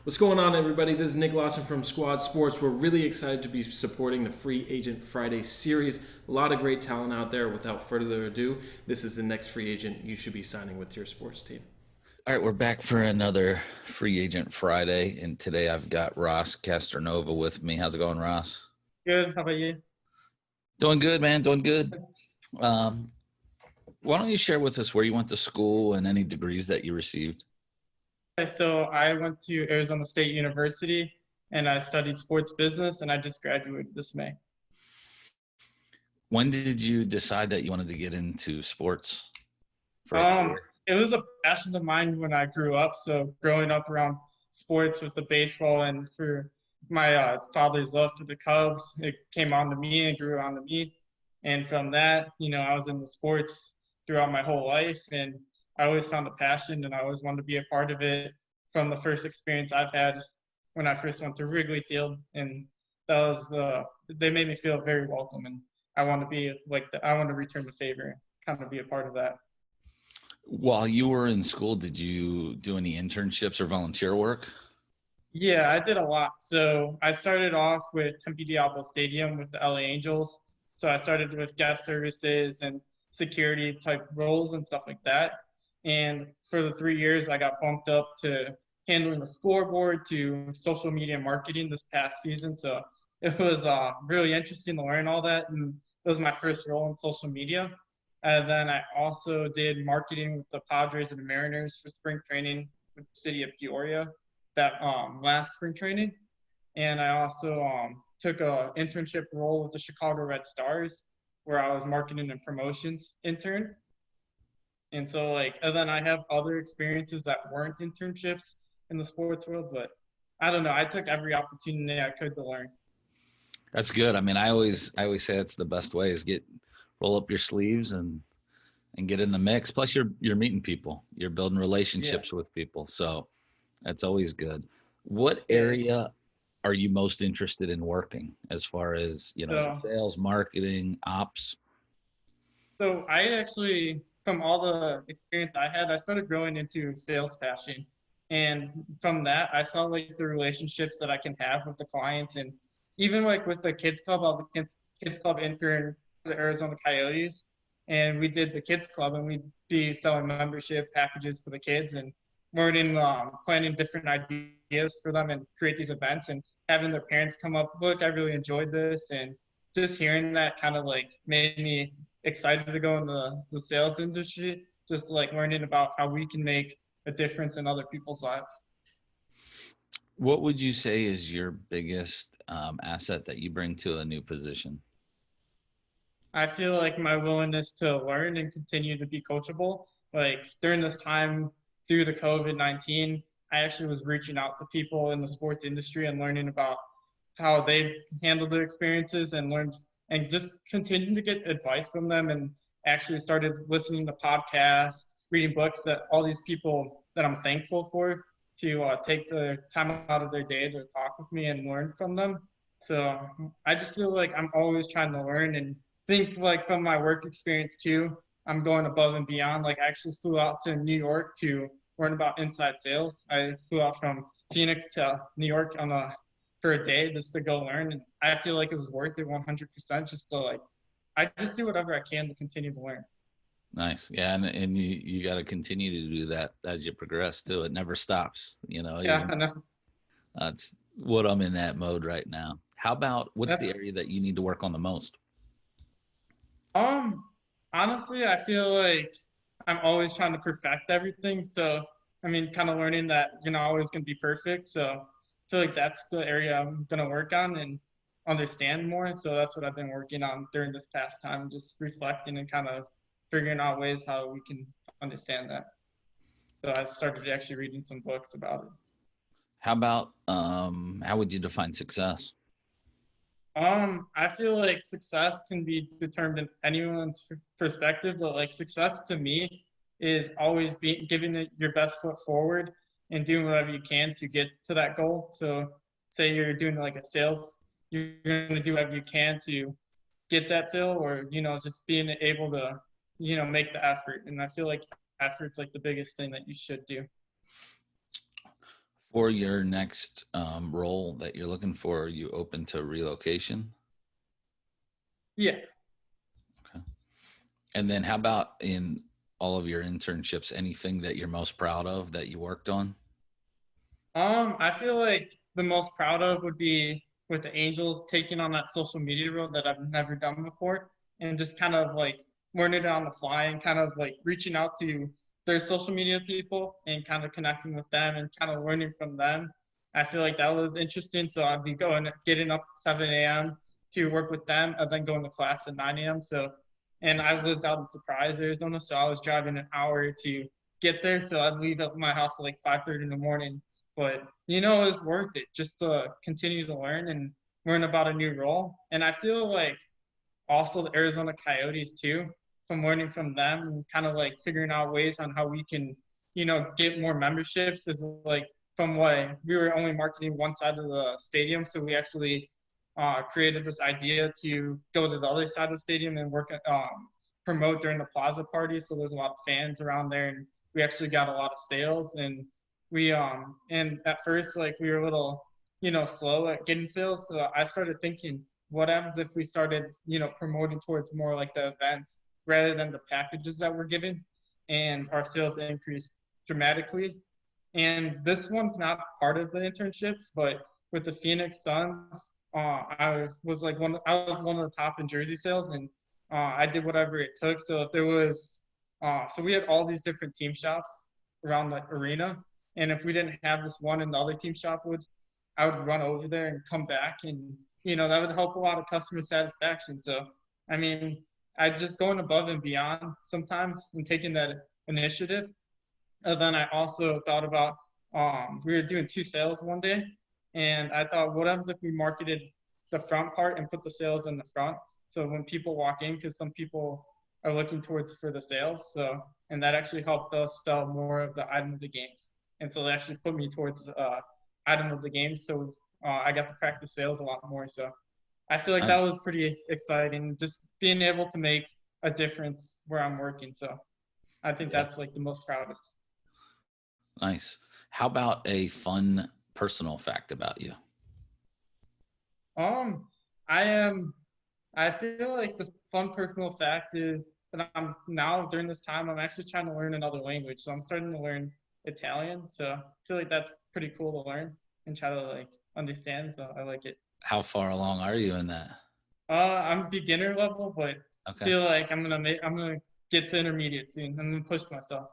What's going on, everybody? This is Nick Lawson from Squad Sports. We're really excited to be supporting the Free Agent Friday series. A lot of great talent out there. Without further ado, this is the next free agent you should be signing with your sports team. All right, we're back for another Free Agent Friday, and today I've got Ross Castronova with me. How's it going, Ross? Good. How about you? Doing good, man. Doing good. Um, why don't you share with us where you went to school and any degrees that you received? Okay, so I went to Arizona State University and I studied sports business and I just graduated this May. When did you decide that you wanted to get into sports for a Um, career? it was a passion of mine when I grew up. So growing up around sports with the baseball and for my father's love for the Cubs, it came on to me and grew on to me. And from that, I was in the sports throughout my whole life and I always found a passion and I always wanted to be a part of it from the first experience I've had when I first went to Wrigley Field. And that was they made me feel very welcome and I want to be I want to return the favor and kind of be a part of that. While you were in school, did you do any internships or volunteer work? Yeah, I did a lot. So I started off with Tempe Diablo Stadium with the LA Angels. So I started with guest services and security type roles and stuff like that. And for the 3 years, I got bumped up to handling the scoreboard to social media marketing this past season. So it was really interesting to learn all that. And it was my first role in social media. And then I also did marketing with the Padres and the Mariners for spring training with the city of Peoria that last spring training. And I also took a internship role with the Chicago Red Stars where I was marketing and promotions intern. And so and then I have other experiences that weren't internships in the sports world, but I don't know. I took every opportunity I could to learn. That's good. I mean, I always say it's the best way is roll up your sleeves and get in the mix. Plus, you're meeting people, you're building Yeah. relationships with people, so that's always good. What Yeah. area are you most interested in working as far as, is it So sales, marketing, ops? So I actually, from all the experience I had, I started growing into sales passion. And from that, I saw the relationships that I can have with the clients. And even with the kids club, I was a kids club intern for the Arizona Coyotes. And we did the kids club and we'd be selling membership packages for the kids and learning, planning different ideas for them and create these events and having their parents come up, look, I really enjoyed this. And just hearing that kind of made me excited to go in the sales industry, just learning about how we can make a difference in other people's lives. What would you say is your biggest asset that you bring to a new position? I feel like my willingness to learn and continue to be coachable, during this time through the COVID-19, I actually was reaching out to people in the sports industry and learning about how they've handled their experiences and learned and just continued to get advice from them and actually started listening to podcasts, reading books that all these people that I'm thankful for to take the time out of their day to talk with me and learn from them. So I just feel like I'm always trying to learn and think from my work experience too. I'm going above and beyond. I actually flew out to New York to learn about inside sales. I flew out from Phoenix to New York for a day just to go learn. And I feel like it was worth it 100% just to I just do whatever I can to continue to learn. Nice. Yeah, and you got to continue to do that as you progress too. It never stops, Yeah, even I know. that's what I'm in that mode right now. How about what's the That's area that you need to work on the most? um honestly, I feel like I'm always trying to perfect everything. So I mean, kind of learning that you're not always going to be perfect. So I feel like that's the area I'm going to work on and understand more. So that's what I've been working on during this past time, just reflecting and kind of figuring out ways how we can understand that. So I started actually reading some books about it. How about how would you define success? I feel like success can be determined in anyone's perspective, but success to me is always be giving it your best foot forward and doing whatever you can to get to that goal. So say you're doing a sales, you're going to do whatever you can to get that sale or, just being able to, make the effort. And I feel like effort's the biggest thing that you should do. For your next role that you're looking for, are you open to relocation? Yes. Okay. And then how about in all of your internships, anything that you're most proud of that you worked on? I feel like the most proud of would be with the Angels taking on that social media role that I've never done before, and just kind of like learning it on the fly and kind of like reaching out to their social media people and kind of connecting with them and kind of learning from them. I feel like that was interesting. So I'd be getting up at 7 a.m. to work with them and then going to class at 9 a.m. So, and I lived out in Surprise, Arizona, so I was driving an hour to get there. So I'd leave at my house at like 5:30 in the morning, but it's worth it just to continue to learn and learn about a new role. And I feel like also the Arizona Coyotes too, from learning from them and kind of like figuring out ways on how we can, get more memberships is like from what we were only marketing one side of the stadium. So we actually created this idea to go to the other side of the stadium and promote during the plaza party. So there's a lot of fans around there, and we actually got a lot of sales. And and at first like we were a little slow at getting sales. So I started thinking, what happens if we started promoting towards more like the events rather than the packages that we're given, and our sales increased dramatically. And this one's not part of the internships, but with the Phoenix Suns, I was one of the top in jersey sales, and I did whatever it took. So if there was, so we had all these different team shops around the arena, and if we didn't have this one and the other team shop I would run over there and come back, and that would help a lot of customer satisfaction. So I mean, I just going above and beyond sometimes and taking that initiative. And then I also thought about we were doing two sales one day, and I thought, what happens if we marketed the front part and put the sales in the front? So when people walk in, because some people are looking towards for the sales, and that actually helped us sell more of the item of the games. And so they actually put me towards item of the game. So I got to practice sales a lot more. So I feel like that was pretty exciting, just being able to make a difference where I'm working. So I think that's like the most proudest. Nice. How about a fun personal fact about you? Um, I feel like the fun personal fact is that I'm now during this time, I'm actually trying to learn another language. So I'm starting to learn Italian. So I feel like that's pretty cool to learn and try to like understand. So I like it. How far along are you in that? I'm beginner level, but Okay. feel like I'm gonna get to intermediate soon. I'm gonna push myself.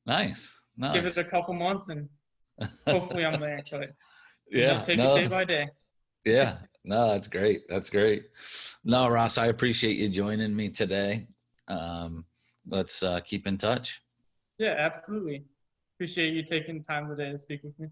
Nice. Give it a couple months and hopefully I'm there. But take it day by day. Yeah. No, that's great. That's great. No, Ross, I appreciate you joining me today. Let's keep in touch. Yeah, absolutely. Appreciate you taking time today to speak with me.